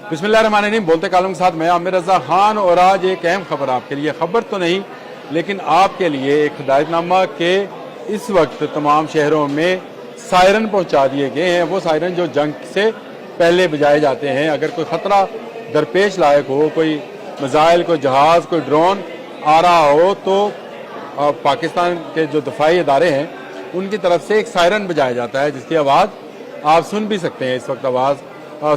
बिस्मिल्लाहिर्रहमानिर्रहीम। बोलते कालम के साथ मैं आमिर रज़ा खान और आज एक अहम खबर आपके लिए, खबर तो नहीं लेकिन आपके लिए एक हिदायतनामा के इस वक्त तमाम शहरों में सायरन पहुंचा दिए गए हैं। वो सायरन जो जंग से पहले बजाए जाते हैं। अगर कोई ख़तरा दरपेश लायक हो, कोई मिसाइल, कोई जहाज़, कोई ड्रोन आ रहा हो, तो पाकिस्तान के जो दफाई इदारे हैं उनकी तरफ से एक सायरन बजाया जाता है, जिसकी आवाज़ आप सुन भी सकते हैं। इस वक्त आवाज़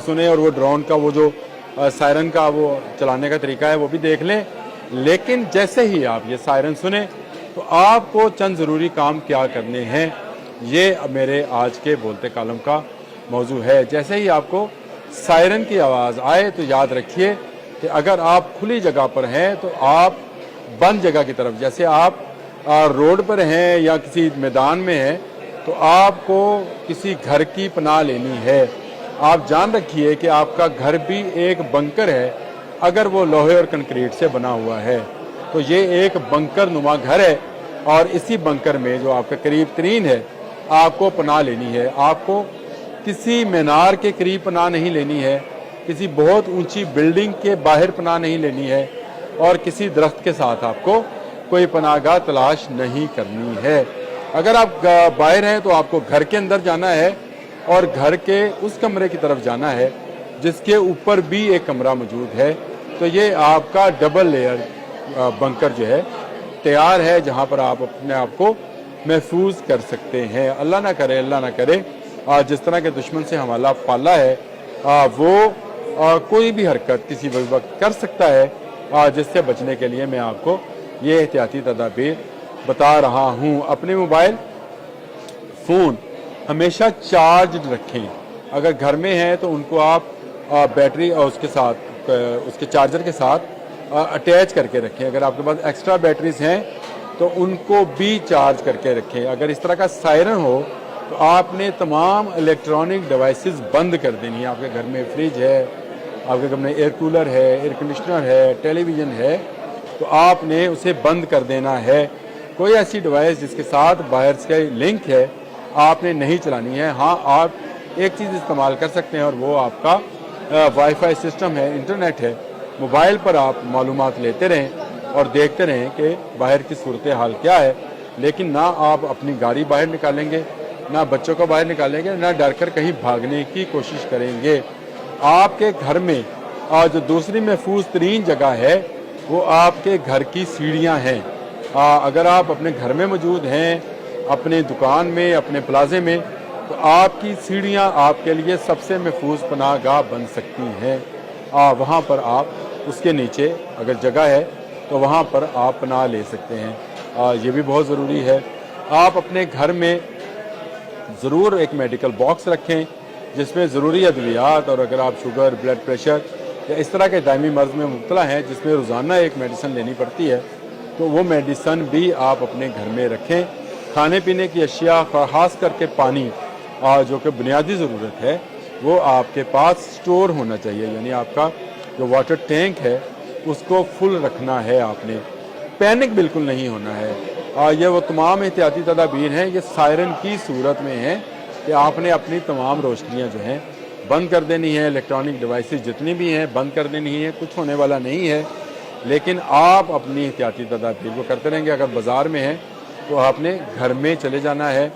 सुने और वो ड्रोन का वो जो सायरन का वो चलाने का तरीका है वो भी देख लें। लेकिन जैसे ही आप ये सायरन सुने तो आपको चंद ज़रूरी काम क्या करने हैं, ये मेरे आज के बोलते कालम का मौजू है। जैसे ही आपको सायरन की आवाज़ आए तो याद रखिए कि अगर आप खुली जगह पर हैं तो आप बंद जगह की तरफ, जैसे आप रोड पर हैं या किसी मैदान में हैं, तो आपको किसी घर की पनाह लेनी है। आप जान रखिए कि आपका घर भी एक बंकर है। अगर वो लोहे और कंक्रीट से बना हुआ है तो ये एक बंकर नुमा घर है, और इसी बंकर में जो आपका करीब तरीन है आपको पनाह लेनी है। आपको किसी मीनार के करीब पनाह नहीं लेनी है, किसी बहुत ऊंची बिल्डिंग के बाहर पनाह नहीं लेनी है, और किसी दरख्त के साथ आपको कोई पनाहगाह तलाश नहीं करनी है। अगर आप बाहर हैं तो आपको घर के अंदर जाना है और घर के उस कमरे की तरफ जाना है जिसके ऊपर भी एक कमरा मौजूद है। तो ये आपका डबल लेयर बंकर जो है तैयार है, जहाँ पर आप अपने आप को महफूज कर सकते हैं। अल्लाह ना करे जिस तरह के दुश्मन से हमारा पाला है वो कोई भी हरकत किसी वक्त कर सकता है, जिससे बचने के लिए मैं आपको ये एहतियाती तदाबीर बता रहा हूँ। अपने मोबाइल फ़ोन हमेशा चार्ज रखें। अगर घर में हैं तो उनको आप बैटरी और उसके साथ उसके चार्जर के साथ अटैच करके रखें। अगर आपके पास एक्स्ट्रा बैटरीज हैं तो उनको भी चार्ज करके रखें। अगर इस तरह का सायरन हो तो आपने तमाम इलेक्ट्रॉनिक डिवाइसेस बंद कर देनी है। आपके घर में फ्रिज है, आपके घर में एयर कूलर है, एयर कंडीशनर है, टेलीविज़न है, तो आपने उसे बंद कर देना है। कोई ऐसी डिवाइस जिसके साथ बाहर से लिंक है आपने नहीं चलानी है। हाँ, आप एक चीज़ इस्तेमाल कर सकते हैं और वो आपका वाईफाई सिस्टम है, इंटरनेट है। मोबाइल पर आप मालूमात लेते रहें और देखते रहें कि बाहर की सूरत हाल क्या है, लेकिन ना आप अपनी गाड़ी बाहर निकालेंगे, ना बच्चों को बाहर निकालेंगे, ना डर कर कहीं भागने की कोशिश करेंगे। आपके घर में जो दूसरी महफूज तरीन जगह है वो आपके घर की सीढ़ियाँ हैं। अगर आप अपने घर में मौजूद हैं, अपने दुकान में, अपने प्लाजे में, तो आपकी सीढ़ियाँ आपके लिए सबसे महफूज पनाहगाह बन सकती हैं। वहाँ पर आप उसके नीचे अगर जगह है तो वहाँ पर आप पनाह ले सकते हैं। ये भी बहुत ज़रूरी है। आप अपने घर में ज़रूर एक मेडिकल बॉक्स रखें जिसमें ज़रूरी अद्वियात, और अगर आप शुगर, ब्लड प्रेशर या इस तरह के दायमी मर्ज़ में मुब्तला हैं जिसमें रोज़ाना एक मेडिसिन लेनी पड़ती है, तो वो मेडिसिन भी आप अपने घर में रखें। खाने पीने की अशिया, ख़ास करके पानी जो कि बुनियादी ज़रूरत है, वो आपके पास स्टोर होना चाहिए। यानी आपका जो वाटर टैंक है उसको फुल रखना है। आपने पैनिक बिल्कुल नहीं होना है। ये वो तमाम एहतियाती तदाबीर हैं, ये सायरन की सूरत में हैं कि आपने अपनी तमाम रोशनियाँ जो हैं बंद कर देनी है। इलेक्ट्रॉनिक डिवाइसेस जितनी भी हैं बंद कर देनी है। कुछ होने वाला नहीं है, लेकिन आप अपनी एहतियाती तदाबीर को करते रहेंगे। अगर बाज़ार में हैं तो आपने घर में चले जाना है।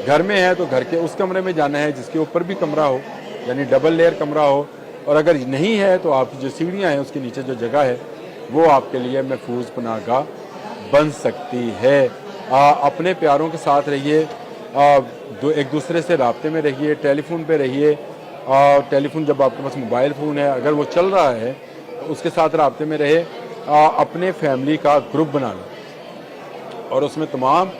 घर में है तो घर के उस कमरे में जाना है जिसके ऊपर भी कमरा हो, यानी डबल लेयर कमरा हो। और अगर नहीं है तो आपकी जो सीढ़ियाँ हैं उसके नीचे जो जगह है वो आपके लिए महफूज पनाहगाह बन सकती है। अपने प्यारों के साथ रहिए, एक दूसरे से राब्ते में रहिए, टेलीफोन पे रहिए। टेलीफोन जब आपके पास मोबाइल फ़ोन है अगर वो चल रहा है तो उसके साथ राब्ते में रहे। अपने फैमिली का ग्रुप बना लो और उसमें तमाम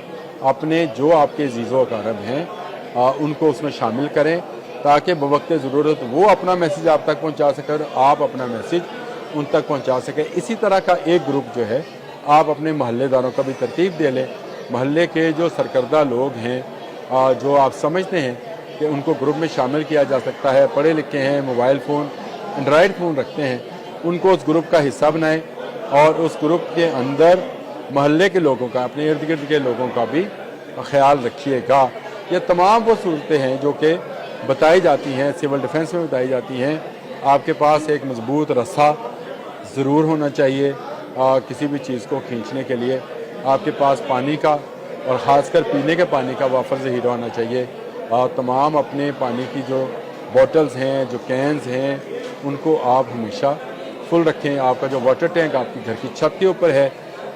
अपने जो आपके अज़ीज़ो अक़ारब हैं उनको उसमें शामिल करें, ताकि बवक्त ज़रूरत वो अपना मैसेज आप तक पहुंचा सकें और आप अपना मैसेज उन तक पहुंचा सकें। इसी तरह का एक ग्रुप जो है आप अपने महल्लेदारों का भी तरतीब दे लें। महल्ले के जो सरकर्दा लोग हैं जो आप समझते हैं कि उनको ग्रुप में शामिल किया जा सकता है, पढ़े लिखे हैं, मोबाइल फ़ोन, एंड्रॉयड फ़ोन रखते हैं, उनको उस ग्रुप का हिस्सा बनाएं और उस ग्रुप के अंदर महल्ले के लोगों का, अपने इर्द गिर्द के लोगों का भी ख्याल रखिएगा। ये तमाम वो सूरतें हैं जो कि बताई जाती हैं, सिविल डिफेंस में बताई जाती हैं آپ کے پاس ایک مضبوط رسا ضرور ہونا چاہیے کسی بھی چیز کو کھینچنے کے لیے. آپ کے پاس پانی کا اور خاص کر پینے کے پانی کا وافر ذخیرہ ہونا چاہیے. تمام اپنے پانی کی جو بوٹلز ہیں, جو کینز ہیں, ان کو آپ ہمیشہ فل رکھیں. آپ کا جو واٹر ٹینک آپ کی گھر کی چھت کے اوپر ہے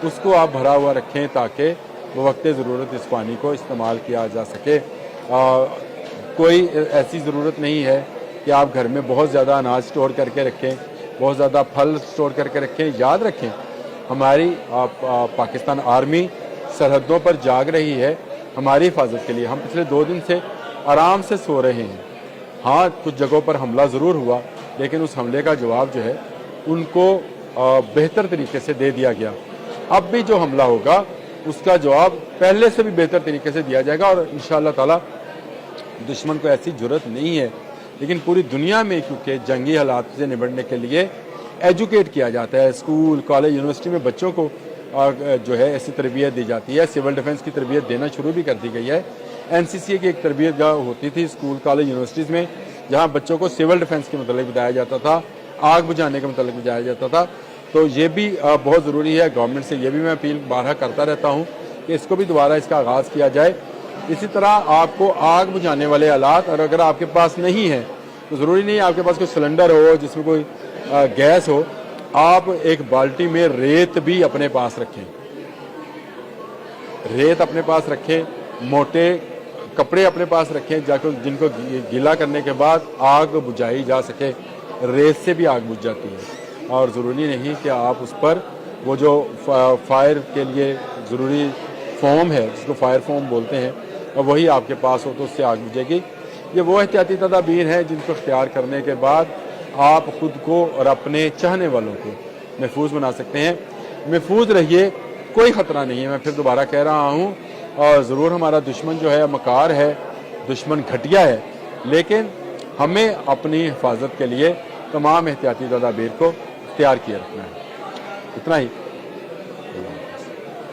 اس کو آپ بھرا ہوا رکھیں تاکہ بوقت ضرورت اس پانی کو استعمال کیا جا سکے. کوئی ایسی ضرورت نہیں ہے کہ آپ گھر میں بہت زیادہ اناج سٹور کر کے رکھیں, بہت زیادہ پھل سٹور کر کے رکھیں. یاد رکھیں ہماری پاکستان آرمی سرحدوں پر جاگ رہی ہے ہماری حفاظت کے لیے. ہم پچھلے 2 دن سے آرام سے سو رہے ہیں. ہاں کچھ جگہوں پر حملہ ضرور ہوا لیکن اس حملے کا جواب جو ہے ان کو بہتر طریقے سے دے دیا گیا. اب بھی جو حملہ ہوگا اس کا جواب پہلے سے بھی بہتر طریقے سے دیا جائے گا, اور انشاءاللہ تعالی دشمن کو ایسی جرت نہیں ہے. لیکن پوری دنیا میں کیونکہ جنگی حالات سے نمٹنے کے لیے ایجوکیٹ کیا جاتا ہے, اسکول کالج یونیورسٹی میں بچوں کو جو ہے ایسی تربیت دی جاتی ہے. سول ڈیفنس کی تربیت دینا شروع بھی کر دی گئی ہے. NCCA کی ایک تربیت گاہ ہوتی تھی اسکول کالج یونیورسٹیز میں جہاں بچوں کو سول ڈیفنس کے متعلق بتایا جاتا تھا, آگ بجھانے کے متعلق بتایا جاتا تھا. تو یہ بھی بہت ضروری ہے. گورنمنٹ سے یہ بھی میں اپیل بارہا کرتا رہتا ہوں کہ اس کو بھی دوبارہ اس کا آغاز کیا جائے. اسی طرح آپ کو آگ بجھانے والے آلات اور اگر آپ کے پاس نہیں ہے تو ضروری نہیں آپ کے پاس کوئی سلنڈر ہو جس میں کوئی گیس ہو, آپ ایک بالٹی میں ریت بھی اپنے پاس رکھیں. ریت اپنے پاس رکھیں, موٹے کپڑے اپنے پاس رکھیں جن کو گیلا کرنے کے بعد آگ بجھائی جا سکے. ریت سے بھی آگ بجھ جاتی ہے اور ضروری نہیں کہ آپ اس پر وہ جو فائر کے لیے ضروری فوم ہے جس کو فائر فوم بولتے ہیں اور وہی آپ کے پاس ہو تو اس سے آگ بجھے گی. یہ وہ احتیاطی تدابیر ہیں جن کو اختیار کرنے کے بعد آپ خود کو اور اپنے چاہنے والوں کو محفوظ بنا سکتے ہیں. محفوظ رہیے, کوئی خطرہ نہیں ہے. میں پھر دوبارہ کہہ رہا ہوں, اور ضرور ہمارا دشمن جو ہے مکار ہے, دشمن گھٹیا ہے, لیکن ہمیں اپنی حفاظت کے لیے تمام احتیاطی تدابیر کو اختیار کیے رکھنا ہے. اتنا ہی.